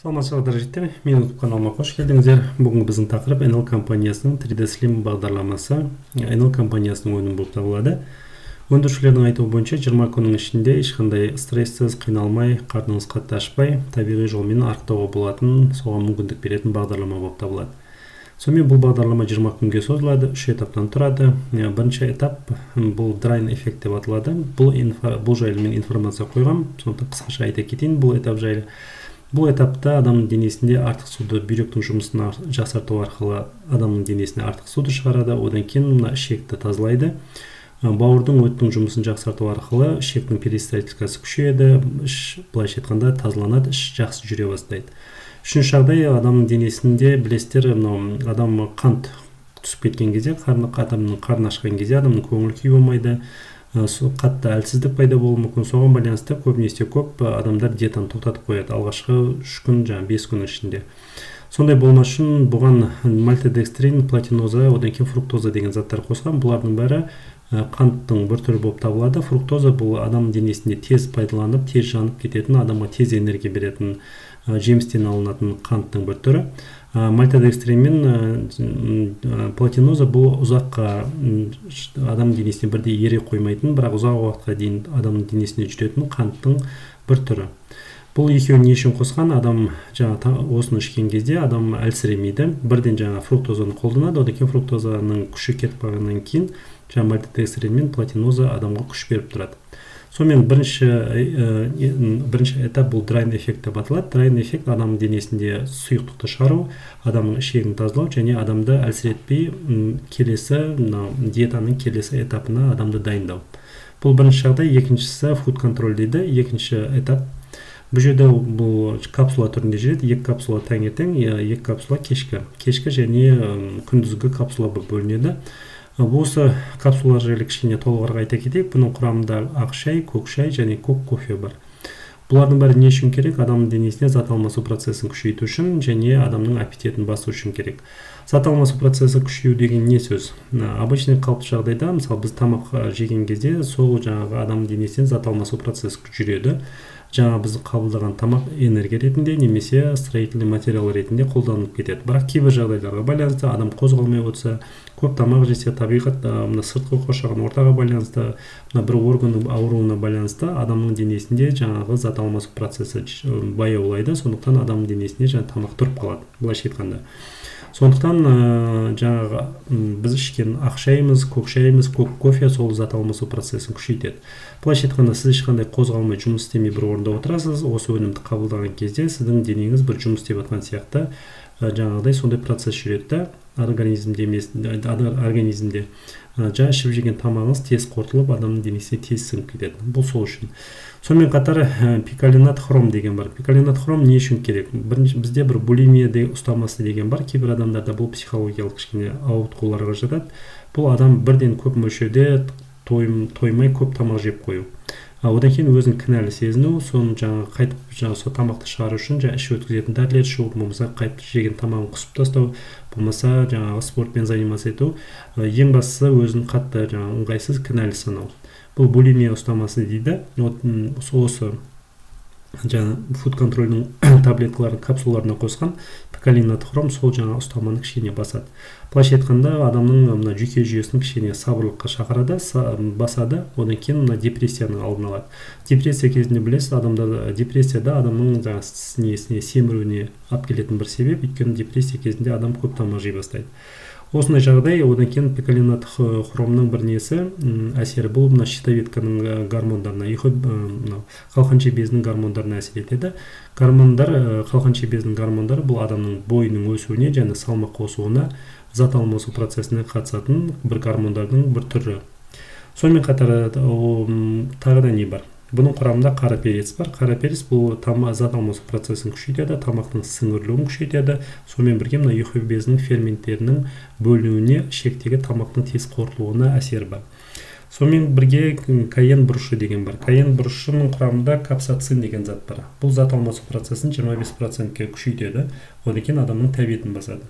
Саламатсыздар жігіттер, менің YouTube каналыма қош келдіңіздер. Бүгінгі біздің тақырып NL компаниясының 3D Slim бағдарламасы. NL компаниясының өнімі болып табылады. Өндірушілердің айтуы бойынша 20 күннің ішінде ешқандай стрессіз, қиналмай, қарныңыз қатты ашпай, табиғи жолмен арықтауға болатын, соған мүмкіндік беретін бағдарлама болып табылады. Сонымен бұл бағдарлама 20 күнге созылады, 3 этаптан тұрады. Бірінші этап бұл драйн эффект деп аталады. Бұл жайлы мен информация қойғам, сондықтан қысқаша айта кетейін бұл этап жайлы. Бұл этапта адамның денесінде артық суды бүйректің жұмысын жақсарту арқылы адамның денесіне артық суды шығарады, одан кейін мына ішекті тазалайды. Бауырдың өттің жұмысын жақсарту арқылы ішектің перистальтикасы күшейеді, іш былайша айтқанда тазаланады, іш жақсы жүре бастайды. Үшінші жағдай, адамның денесінде білесіздер, адам қант түсіп кеткен кезде, адамның қарны ашқан кезде адамның көңіл күйі болмайды, қатты әлсіздік пайда болуы мүмкін. Соған байланысты көбінесе көп адамдар диетаны тоқтатып қояды алғашқы 3 күн, 5 күн ішінде. Сондай болмас үшін бұған мальтодекстрин, платиноза, одан кейін фруктоза деген заттар қосқан. Бұлардың бәрі қанттың бір түрі болып табылады. Фруктоза бұл адам денесінде тез пайдаланып, тез жанып кететін, адамға тез энергия беретін, жемістен алынатын қанттың бір түрі. Мальтодекстрин мен платиноза бұл ұзаққа адам денесіне бірде ере қоймайтын, бірақ ұзақ уақытқа дейін адамның денесіне жүретін қанттың бір түрі. Бұл екеуін не үшін қосқан? Адам осыны ішкен кезде адам әлсіремейді. Бірден фруктозаны қолданады, одан кейін фруктозаның күші кетіп қалғаннан кейін мальтодекстрин мен платиноза адамға күш беріп тұрады. Сонымен бірінші этап бұл драйн эффект деп аталады. Драйн эффект адамның денесінде сұйықтықты шығару, адамның ішегін тазалау және адамды әлсіретпей келесі диетаның келесі этапына адамды дайындау. Бұл бірінші жағдай. Екіншісі фуд контроль дейді. Екінші этап. Бұл жерде бұл капсула түрінде жүреді. 2 капсула таңертең, 2 капсула кешкі және күндізгі капсула болып бөлінеді. Осы капсулалар жайлы кішкене толығырақ айта кетейік. Бұның құрамында ақ шай, көк шай және көк кофе бар. Бұлардың бәрі не үшін керек? Адамның денесіне зат алмасу процесін күшейту үшін және адамның аппетитін басу үшін керек. Зат алмасу процесі күшею деген не сөз? Обычный қалыпты жағдайда, мысалы біз тамақ жеген кезде сол адамның денесінен зат алмасу процесі жүреді. Біз қабылдаған тамақ энергия ретінде немесе строительный материал ретінде қолданылып кетеді. Бірақ кейбір жағдайларға байланысты адам қозғалмай отырса, көп тамақ жесе, табиғат сыртқы қоршаған ортаға байланысты, бір органның ауруына байланысты адамның денесінде зат алмасу процесі баяулайды. Сондықтан адамның денесінде тамақ тұрып қалады, былайша айтқанда. Сондықтан біз ішкен ақ шайымыз, көк шайымыз, көк кофе сол зат алмасу процесін күшейтеді. Былайша айтқанда, сіз ешқандай қозғалмай жұмыс істемей бір орында отырасыз, осы өнімді қабылдаған кезде сіздің денеңіз бір жұмыс істеп жатқан сияқты сондай процесс жүреді. Организмде ішіп жеген тамағыңыз тез қорытылып, адамның денесіне тез сіңіп кетеді. Бұл сол үшін. Сонымен қатар пикалинат хром деген бар. Пикалинат хром не үшін керек? Бізде бір булимия ұстамасы деген бар. Кейбір адамдарда бұл психологиялық кішкене ауытқуларға жатады. Бұл адам бірден көп мөлшерде тоймай көп тамақ жеп қою. Одан кейін өзін кінәлі сезіну, соны қайтып сол тамақты шығару үшін іш өткізетін дәрілер ішу, болмаса қайтып жеген тамағын құсып тастау, болмаса спортпен заниматься ету. Ең бастысы өзін қатты ыңғайсыз кінәлі санау. Бұл булимия ұстамасы дейді. Осы фуд контрольдің таблеткаларын, капсулаларына қосқан пикалинат хром сол ұстаманы кішкене басады. Былайша айтқанда, адамның жүйке жүйесін кішкене сабырлыққа шақырады, басады, одан кейін депрессияның алдын алады. Депрессия кезінде білесіз, депрессияда адамның семіруіне алып келетін бір себеп, өйткені депрессия кезінде адам көп тамақ жей бастайды. Осындай жағдай, одан кейін пикалинат хромның бір несі әсері бұл щитовидканың гормондарына, қалқанша безінің гормондарына әсер етеді. Қалқанша безінің гормондары бұл адамның бойының өсуіне және салмақ қосуына, зат алмасу процесіне қатысатын бір гормондардың бір түрі. Сонымен қатар тағы да не бар? Бұның құрамында қара перец бар. Қара перец бұл зат алмасу процесін күшейтеді, тамақтың сіңірілуін күшейтеді. Сонымен бірге ұйқы безінің ферменттерінің бөлінуіне, ішектегі тамақтың тез қорытылуына әсер бар. Сонымен бірге каен бұрышы деген бар. Каен бұрышының құрамында капсацин деген зат бар. Бұл зат алмасу процесін 25%-ке күшейтеді, одан кейін адамның тәбетін басады.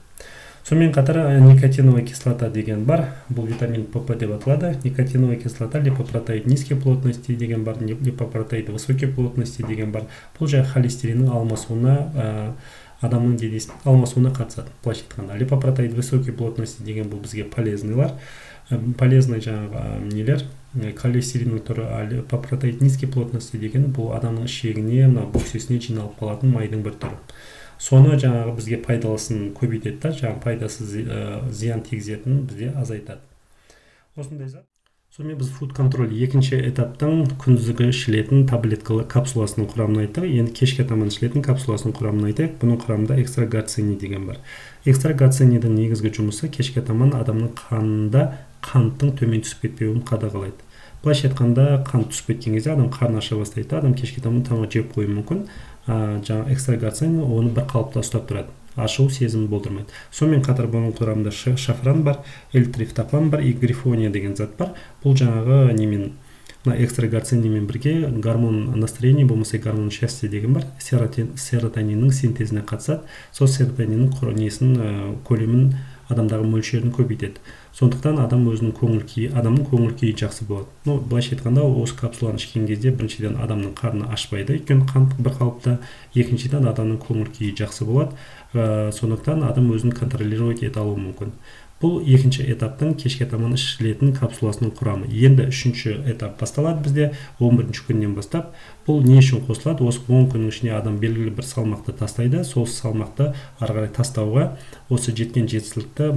Сонымен қатар никотиновая кислота деген бар. Бұл витамин ПП деп аталады. Никотиновая кислота, липопротеид низкой плотности деген бар, липопротеид высокой плотности деген бар. Бұл жаңағы холестериннің алмасуына адамның денесінің алмасуына қатысады. Былайша айтқанда липопротеид высокой плотности деген бұл бізге полезныйлар. Полезный жаңағы нелер, холестериннің түрі, липопротеид низкой плотности деген бұл адамның ішегіне, бөксесіне жиналып қалатын майдың бір түрі. Соны жаңағы бізге пайдалысын көбейтеді да, жаңағы пайдасы зиян тигізетінін бізде азайтады. Осындай зат. Сонымен біз фуд контроль екінші этаптың күндізгі ішілетін таблеткалы капсуласының құрамын айттық. Енді кешке таман ішілетін капсуласының құрамын айтайық. Бұның құрамында экстрагоцини деген бар. Экстрагоцинидің негізгі жұмысы кешке таман адамның қанында қанттың төмен түсіп кетпеуін қадағалайды. Былайша айтқанда, қант түсіп кеткен кезде адам қарны аша бастайды, адам кешке таман тамақ жеп қоюы мүмкін. Жаңа экстрагоцин оны бір қалыпта ұстап тұрады, ашу сезімін болдырмайды. Сонымен қатар бұның құрамында шафран бар, L-триптофан бар, и грифония деген зат бар. Бұл жаңағы немен экстрагоцинмен бірге гормон настроения болмаса гормон счастья деген бар, серотониннің синтезіне қатысады. Сол серотониннің көлемін адамдағы мөлшерін көбейтеді. Сондықтан адамның көңіл күйі жақсы болады. Былайша айтқанда, осы капсуланы ішкен кезде біріншіден адамның қарны ашпайды, өйткені қант бір қалыпта, екіншіден адамның көңіл күйі жақсы болады. Сондықтан адам өзін контролировать ете алуы мүмкін. Бұл екінші этаптың кешке таман ішілетін капсуласының құрамы. Енді үшінші этап басталады бізде 11-ші күннен бастап. Бұл не үшін қосылады? Осы 10 күннің ішіне адам белгілі бір салмақты тастайды. Сол салмақты ары қарай тастауға, осы жеткен жетістікті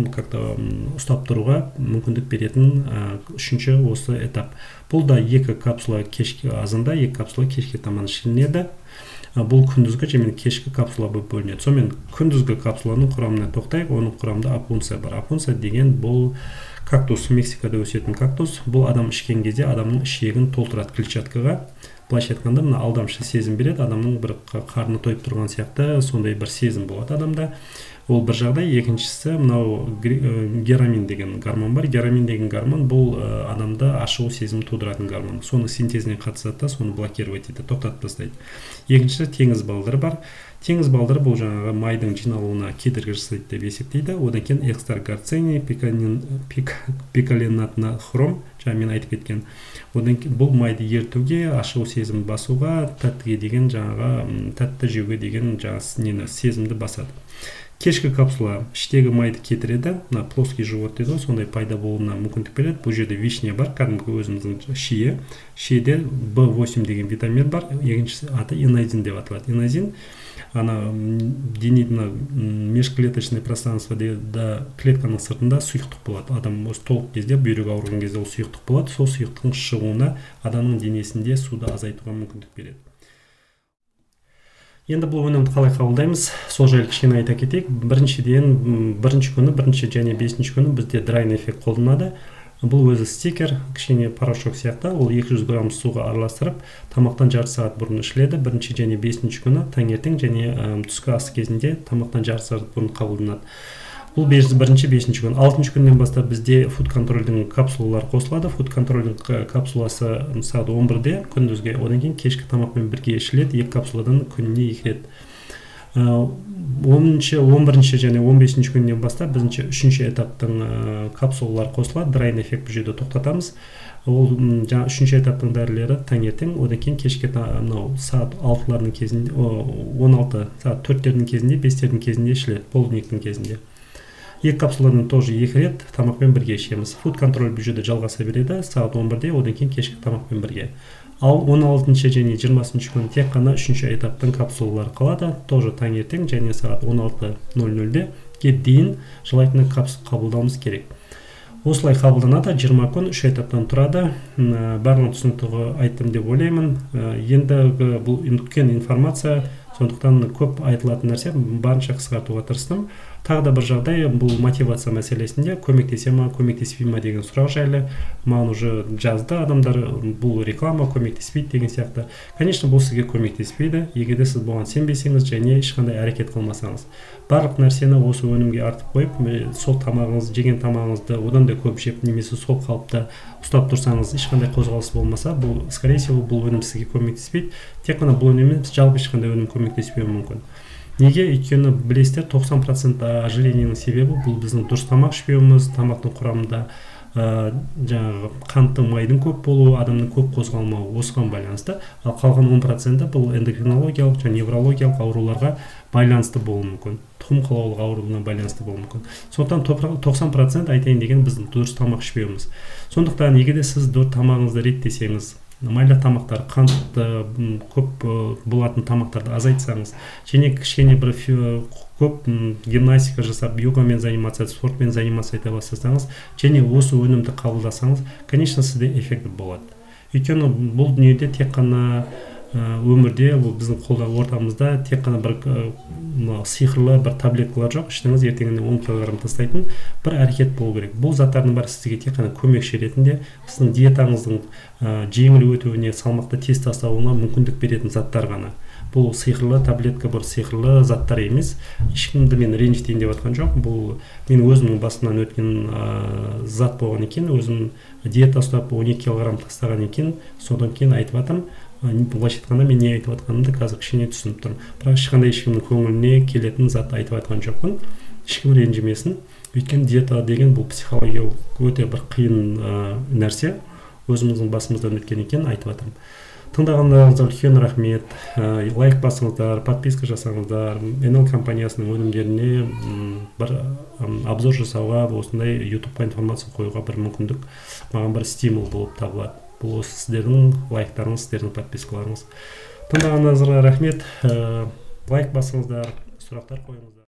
ұстап тұруға мүмкіндік беретін үшінші осы этап. Бұл да 2 капсула кешке азында, 2 капсула кешке таман ішілінеді. Бұл күндізгі және кешкі капсула болып бөлінеді. Сонымен күндізгі капсуланың құрамына тоқтайық. Оның құрамында апунция бар. Апунция деген бұл кактус, Мексикада өсетін кактус. Бұл адам ішкен кезде адамның ішегін толтырады клетчаткаға. Былайша айтқанда, мына алдамшы сезім береді. Адамның бір қарны тойып тұрған сияқты сондай бір сезім болады адамда. Ол бір жағдай. Екіншісі, мынау герамин деген гормон бар. Герамин деген гормон бұл адамда ашу сезім тудыратын гормон. Соны синтезіне қатысады да, соны блокировать етеді, тоқтатып тастайды. Екіншісі теңіз балдыры бар. Теңіз балдыры бұл жаңағы майдың жиналуына кедергі жасайды деп есептейді. Одан кейін экстрагоцини, пиколенатна хром, жаңа мен айтып кеткен. Одан кейін бұл майды ертуге, ашу сезімін басуға, тәттіге деген жаңағы тәтті жеуге деген жаңағы сезімді басады. Кешкі капсула іштегі майды кетіреді, плоский живот дейді, сондай пайда болуына мүмкіндік береді. Бұл жерде вишня бар, кәдімгі өзіміздің шие. Шиеде B8 деген витамин бар. Екіншісі аты инозин деп аталады. Инозин межклеточное пространство клетканың сыртында сұйықтық болады. Адам осы толық кезде, бүйрегі ауырған кезде ол сұйықтық болады. Сол сұйықтықтың шығуына адамның денесінде суды азайтуға мүмкіндік береді. Енді бұл өнімді қалай қабылдаймыз? Сол жайлы кішкене айта кетейік. Бірінші күні және 5-ші күні бізде драйн эффект қолданады. Бұл өзі стикер, кішкене порошок сияқты. Ол 200 грамм суға араластырып, тамақтан жарты сағат бұрын ішіледі. Бірінші және 5-ші күні таңертең және түскі ас кезінде тамақтан жарты сағат бұрын қабылданады. Бұл бірінші 5-ші күн. 6-ші күннен бастап бізде фуд контрольдің капсулалар қосылады. Фуд контрольдің капсуласы сағат 11-де күндізге, одан кейін кешкі тамақпен бірге ішіледі. 2 капсуладан күніне 2 рет. 11-ші және 15-ші күннен бастап біздіңше 3-ші этаптың капсулалар қосылады. Драйн эффект бұл жерде тоқтатамыз. Ол 3-ші этаптың дәрілері таңертең, одан кейін кешке сағат 6-лардың кезінде, 16 сағат 4-тердің кезінде, 5-тердің кезінде ішіледі, полдниктің кезінде. 2 капсуладан тоже 2 рет тамақпен бірге ішеміз. Фуд контроль бұл жерде жалғаса береді сағат 11-де, одан кейін кешкі тамақпен бірге. Ал 16-ші және 20-ші күн тек қана 3-ші этаптың капсулалары қалады. Тоже таңертең және сағат 16:00-де дейін желательно капсул қабылдауымыз керек. Осылай қабылданады, 20 күн 3 этаптан тұрады. Барлығын түсінікті айттым деп ойлаймын. Енді бұл үлкен информация, сондықтан көп айтылатын нәрсе, барынша қысқартуға тырыстым. Тағы да бір жағдай, бұл мотивация мәселесінде көмектесе ма, көмектеспей ма деген сұрақ жайлы маған уже жазды адамдар, бұл реклама көмектеспейді деген сияқты. Конечно, бұл сізге көмектеспейді, егер де сіз бұған сенбесеңіз және ешқандай әрекет қылмасаңыз. Барлық нәрсені осы өнімге артып қойып, сол тамағыңыз, жеген тамағыңызды одан да көп жеп, немесе сол қалыпта ұстап тұрсаңыз, ешқандай қозғалыс болмаса, бұл, скорее всего, бұл өнім сізге көмектеспейді. Тек қана бұл өніммен жалпы ешқандай өнім көмектеспеуі мүмкін. Неге? Өйткені білесіздер 90% ожирениенің себебі бұл біздің дұрыс тамақ ішпеуіміз, тамақтың құрамында жаңағы қанттың майдың көп болуы, адамның көп қозғалмауы осыған байланысты. Ал қалған 10% бұл эндокринологиялық және неврологиялық ауруларға байланысты болуы мүмкін. Тұқым қуалаулық ауруына байланысты болуы мүмкін. Сондықтан 90% айтайын деген біздің дұрыс тамақ ішпеуіміз. Сондықтан егер де сіз тамағыңызды реттесеңіз, майлы тамақтар, қантты көп болатын тамақтарды азайтсаңыз, және кішкене бір көп гимнастика жасап, йогамен заниматься, спортпен заниматься ете бастасаңыз, және осы өнімді қабылдасаңыз, конечно, сізде эффект болады. Өйткені бұл дүниеде тек қана өмірде, біздің қолдағы ортамызда тек қана бір сиқырлы бір таблеткалар жоқ. Ішіңіз ертеңіне 10 кг тастайтын бір әрекет болу керек. Бұл заттардың бәрі сізге тек қана көмекші ретінде сіздің диетаңыздың жеңіл өтуіне, салмақты тез тастауына мүмкіндік беретін заттар ғана. Бұл сиқырлы таблетка, бір сиқырлы заттар емес. Ешкімді мен ренжітейін деп жатқан жоқ. Бұл мен өзімнің басымнан өткен зат болған екен. Өзім диета ұстап 12 кг тастаған екен. Содан кейін айтып жатырмын. Былайша айтқанда мен не айтып жатқанымды қазір кішкене түсініп тұрмын. Бірақ ешкімнің көңіліне келетін зат айтып жатқан жоқпын. Ешкім ренжімесін. Өйткені диета деген бұл психологиялық өте бір қиын нәрсе. Өзіміздің басымыздан өткен екен айтып жатырмын. Тыңдағандарыңызға үлкен рахмет. Лайк басыңыздар, подписка жасаңыздар. NL компаниясының өнімдеріне бір обзор жасауға, осындай YouTube-қа информация қоюға бір мүмкіндік, маған бір стимул болып табылады. Бұл сіздердің лайктарыңыз, сіздердің подпискаларыңыз. Тыңдағандарыңызға рахмет. Лайк басыңыздар, сұрақтар қойыңыздар.